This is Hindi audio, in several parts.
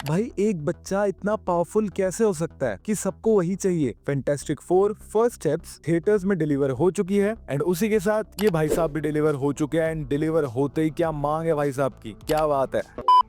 भाई एक बच्चा इतना पावरफुल कैसे हो सकता है कि सबको वही चाहिए। Fantastic four first steps theatres में डिलीवर हो चुकी है एंड उसी के साथ ये भाई साहब भी डिलीवर हो चुके हैं एंड डिलीवर होते ही क्या मांग है भाई साहब की, क्या बात है।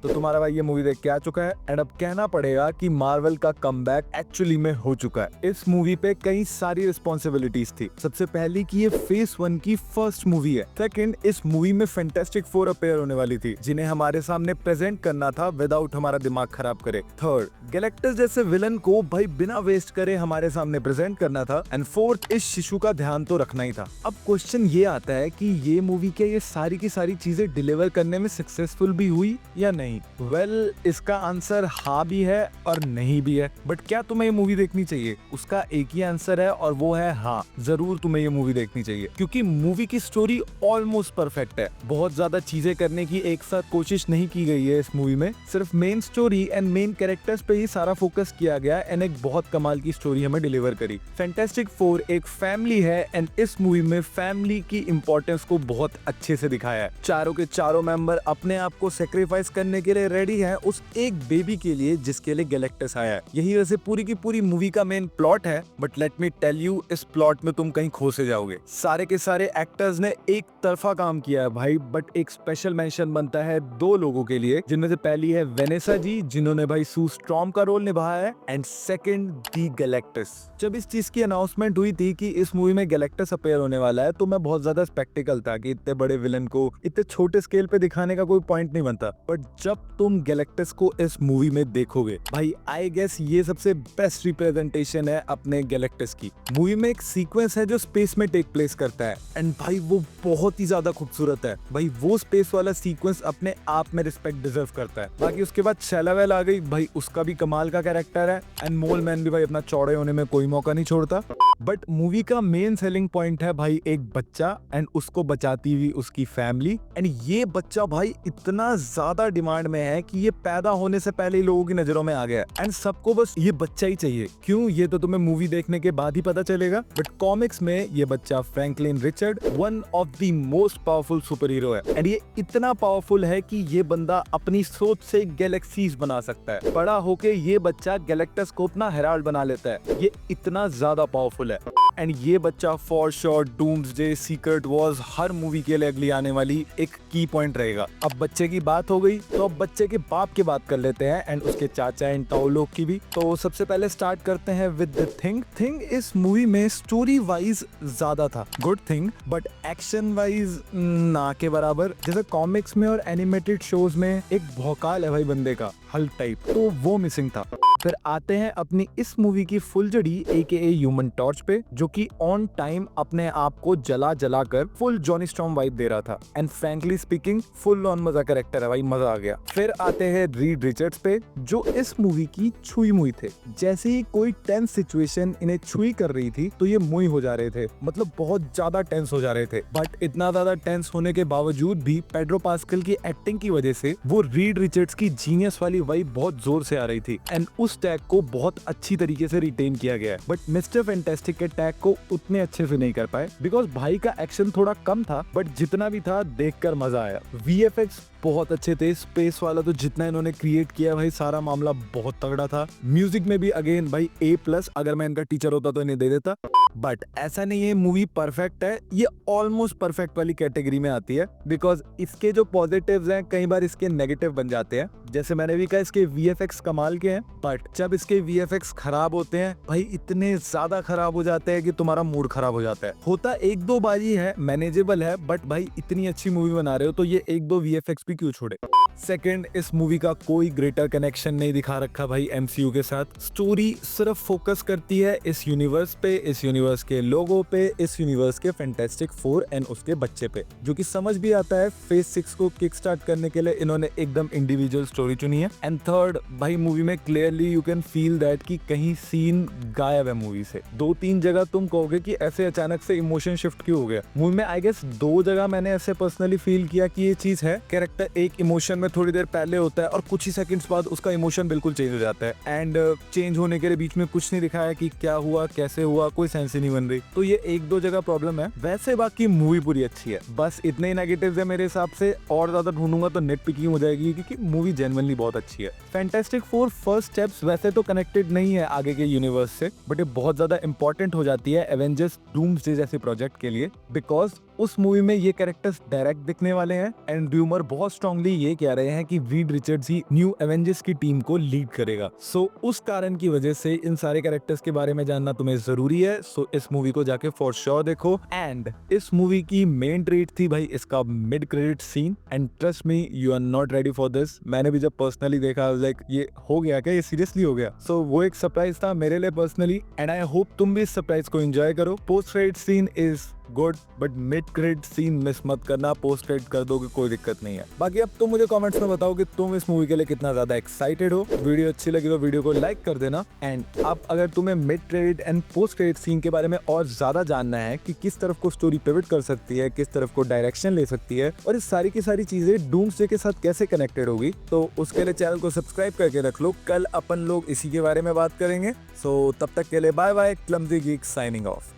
तो तुम्हारा भाई ये मूवी देख के आ चुका है एंड अब कहना पड़ेगा कि मार्वल का कमबैक एक्चुअली में हो चुका है। इस मूवी पे कई सारी रिस्पॉन्सिबिलिटीज थी। सबसे पहली कि ये फेज 1 की फर्स्ट मूवी है। सेकंड, इस मूवी में फैंटास्टिक फोर अपेयर होने वाली थी जिन्हें हमारे सामने प्रेजेंट करना था विदाउट हमारा दिमाग खराब करे। थर्ड, गैलेक्टस जैसे विलन को भाई बिना वेस्ट करे हमारे सामने प्रेजेंट करना था एंड फोर्थ, इस शिशु का ध्यान तो रखना ही था। अब क्वेश्चन ये आता है कि ये मूवी क्या ये सारी की सारी चीजें डिलीवर करने में सक्सेसफुल भी हुई या नहीं। वेल, इसका आंसर हाँ भी है और नहीं भी है। बट क्या तुम्हें ये मूवी देखनी चाहिए? उसका एक ही आंसर है और वो है हाँ, जरूर तुम्हें ये मूवी देखनी चाहिए क्योंकि मूवी की स्टोरी ऑलमोस्ट परफेक्ट है। बहुत ज्यादा चीजें करने की एक साथ कोशिश नहीं की गई है इस मूवी में। सिर्फ main story and main characters पे ही सारा फोकस किया गया एंड एक बहुत कमाल की स्टोरी हमें डिलीवर करी। फैंटास्टिक फोर एक फैमिली है एंड इस मूवी में फैमिली की इंपॉर्टेंस को बहुत अच्छे से दिखाया है। चारों के चारों मेंबर अपने आप को सेक्रीफाइस करने के लिए रेडी है उस एक बेबी के लिए जिसके लिए गैलेक्टस आया है। यही वैसे पूरी की पूरी मूवी का मेन प्लॉट है। But let me tell you, इस प्लॉट में तुम कहीं खो से जाओगे। सारे के सारे एक्टर्स ने एक तरफा काम किया है भाई, बट एक स्पेशल मेंशन बनता है दो लोगों के लिए, जिनमें से पहली है वेनेसा जी जिन्होंने भाई सू स्ट्रॉम का रोल निभाया है एंड सेकंड दी गैलेक्टस। जब इस चीज की अनाउंसमेंट हुई थी कि इस मूवी में गैलेक्टस अपेयर होने वाला है तो मैं बहुत ज्यादा स्पेक्टिकल था कि इतने बड़े विलन को इतने छोटे स्केल पे दिखाने का कोई पॉइंट नहीं बनता। बट जब तुम गैलेक्टस को इस मूवी में देखोगे भाई, आई गेस ये सबसे बेस्ट रिप्रेजेंटेशन है अपने गैलेक्टस की। मूवी में एक सीक्वेंस है जो स्पेस में टेक प्लेस करता है एंड भाई वो बहुत ही ज्यादा खूबसूरत है। भाई वो स्पेस वाला सीक्वेंस अपने आप में रिस्पेक्ट डिजर्व करता है। बाकी उसके बाद शैलावेल आ गई भाई, उसका भी कमाल का कैरेक्टर है एंड मोल मैन भी भाई अपना चौड़े होने में कोई मौका नहीं छोड़ता। बट मूवी का मेन सेलिंग पॉइंट है भाई एक बच्चा एंड उसको बचाती हुई उसकी फैमिली। एंड ये बच्चा भाई इतना ज्यादा डिमांड में है कि ये पैदा होने से पहले ही लोगों की नजरों में आ गया एंड सबको बस ये बच्चा ही चाहिए। क्यों, ये तो तुम्हें मूवी देखने के बाद ही पता चलेगा। बट कॉमिक्स में ये बच्चा Franklin Richard one of the most powerful super hero है एंड ये इतना पावरफुल है कि ये बंदा अपनी सोच से गैलेक्सीज बना सकता है। बड़ा होके ये बच्चा गैलेक्टस को अपना हेराल्ड बना लेता है। ये इतना ज्यादा पावरफुल है एंड ये बच्चा for sure doomsday, secret Wars her movie के लिए अगली आने वाली एक की पॉइंट रहेगा। अब बच्चे की बात हो गई तो अब बच्चे के बाप की बात कर लेते हैं एंड उसके चाचा एंड ताऊ लोग की भी। तो सबसे पहले स्टार्ट करते हैं विद द थिंग इस मूवी में स्टोरी वाइज ज्यादा था good thing, but action wise ना के बराबर। जैसे कॉमिक्स में और एनिमेटेड शोज में एक भौकाल है भाई बंदे का, हल्क टाइप, तो वो मिसिंग था। फिर आते हैं अपनी इस मूवी की फुलझड़ी AKA ह्यूमन टॉर्च पे, जो कि ऑन टाइम अपने आप को जला जला कर फुल जॉनी स्टॉर्म वाइब दे रहा था and frankly speaking full on मजा कैरेक्टर है भाई, मजा आ गया। फिर आते हैं रीड रिचर्ड्स पे जो इस मूवी की छुई मुई थे। जैसे ही कोई टेंस सिचुएशन इन्हें छुई कर रही थी तो ये मुई हो जा रहे थे, मतलब बहुत ज्यादा टेंस हो जा रहे थे। बट इतना ज्यादा टेंस होने के बावजूद भी पेड्रो पास्कल की एक्टिंग की वजह से वो रीड रिचर्ड्स की जीनियस वाली वाइब बहुत जोर से आ रही थी एंड उस टैग को बहुत अच्छी तरीके से रिटेन किया गया है। बट मिस्टर फैंटास्टिक के टैग को उतने अच्छे से नहीं कर पाए बिकॉज भाई का एक्शन थोड़ा कम था, बट जितना भी था देखकर मजा आया। VFX बहुत अच्छे थे। स्पेस वाला तो जितना इन्होंने क्रिएट किया भाई, सारा मामला बहुत तगड़ा था। म्यूजिक में भी अगेन भाई A+, अगर मैं इनका टीचर होता तो इन्हें दे देता। बट ऐसा नहीं है मूवी परफेक्ट है, ये ऑलमोस्ट परफेक्ट वाली कैटेगरी में आती है बिकॉज इसके जो पॉजिटिव्स हैं कई बार इसके नेगेटिव बन जाते हैं। जैसे मैंने भी कहा इसके VFX कमाल के हैं, बट जब इसके VFX खराब होते हैं भाई इतने ज्यादा खराब हो जाते हैं कि तुम्हारा मूड खराब हो जाता है। होता एक दो बार ही है, मैनेजेबल है, बट भाई इतनी अच्छी मूवी बना रहे हो तो ये एक दो VFX भी क्यों छोड़े। सेकंड, इस मूवी का कोई ग्रेटर कनेक्शन नहीं दिखा रखा भाई MCU के साथ। स्टोरी सिर्फ फोकस करती है इस यूनिवर्स पे, इस यूनिवर्स के लोगों पे, इस यूनिवर्स के फैंटास्टिक फोर एंड उसके बच्चे पे, जो कि समझ भी आता है। फेज 6 को किक स्टार्ट करने के लिए इन्होंने एकदम इंडिविजुअल स्टोरी चुनी है। एंड थर्ड, भाई मूवी में clearly you can feel that कि कहीं सीन गायब है मूवी से। 2-3 जगह तुम कहोगे कि ऐसे अचानक से इमोशन शिफ्ट क्यों हो गया। मूवी में आई गेस 2 जगह मैंने ऐसे पर्सनली फील किया कि ये चीज है। कैरेक्टर कैरेक्टर एक इमोशन में थोड़ी देर पहले होता है और कुछ ही सेकंड्स बाद उसका इमोशन बिल्कुल चेंज हो जाता है एंड चेंज होने के लिए बीच में कुछ नहीं दिखाया कि क्या हुआ कैसे हुआ, कोई सेंस ही नहीं बन रही। तो ये एक दो जगह प्रॉब्लम है, वैसे बाकी मूवी पूरी अच्छी है। बस इतने ही नेगेटिव्स है मेरे हिसाब से, और ज्यादा ढूंढूंगा तो नेट पिकिंग हो जाएगी क्योंकि मूवी जेन्युइनली बहुत अच्छी है। फैंटास्टिक फोर फर्स्ट स्टेप्स वैसे तो कनेक्टेड नहीं है आगे के यूनिवर्स से, बट ये बहुत ज्यादा इंपॉर्टेंट हो जाती है एवेंजर्स डूम्सडे जैसे प्रोजेक्ट के लिए, बिकॉज उस मूवी में ये कैरेक्टर्स डायरेक्ट दिखने वाले हैं एंड र्यूमर बहुत स्ट्रांगली ये कह रहे हैं कि रीड रिचर्ड्स ही न्यू एवेंजर्स की टीम को लीड करेगा। सो उस कारण की वजह से इन सारे कैरेक्टर्स के बारे में जानना तुम्हें जरूरी है। सो इस मूवी को जाके फॉर श्योर देखो। एंड इस मूवी की मेन ट्रीट थी भाई इसका mid credit scene, and trust me you are not ready for this. मैंने भी जब पर्सनली देखा लाइक ये हो गया क्या, ये सीरियसली हो गया। सो वो एक सरप्राइज था मेरे लिए पर्सनली एंड आई होप तुम भी इस सरप्राइज को एंजॉय करो। Post credit scene is good but mid credit scene miss मत करना, पोस्ट क्रेडिट कर दोगे कोई दिक्कत नहीं है। बाकी अब तुम मुझे कमेंट्स में बताओ कि तुम इस मूवी के लिए कितना ज्यादा एक्साइटेड हो। वीडियो अच्छी लगी तो वीडियो को लाइक कर देना। एंड अब अगर तुम्हें mid credit and post credit scene के बारे में और ज्यादा जानना है कि किस तरफ को स्टोरी पिवट कर सकती है, किस तरफ को डायरेक्शन ले सकती है और इस सारी की सारी चीजें डूम्सडे के साथ कैसे कनेक्टेड होगी, तो उसके लिए चैनल को सब्सक्राइब करके रख लो। कल अपन लोग इसी के बारे में बात करेंगे। सो तब तक के लिए bye bye, clumsy geek signing of.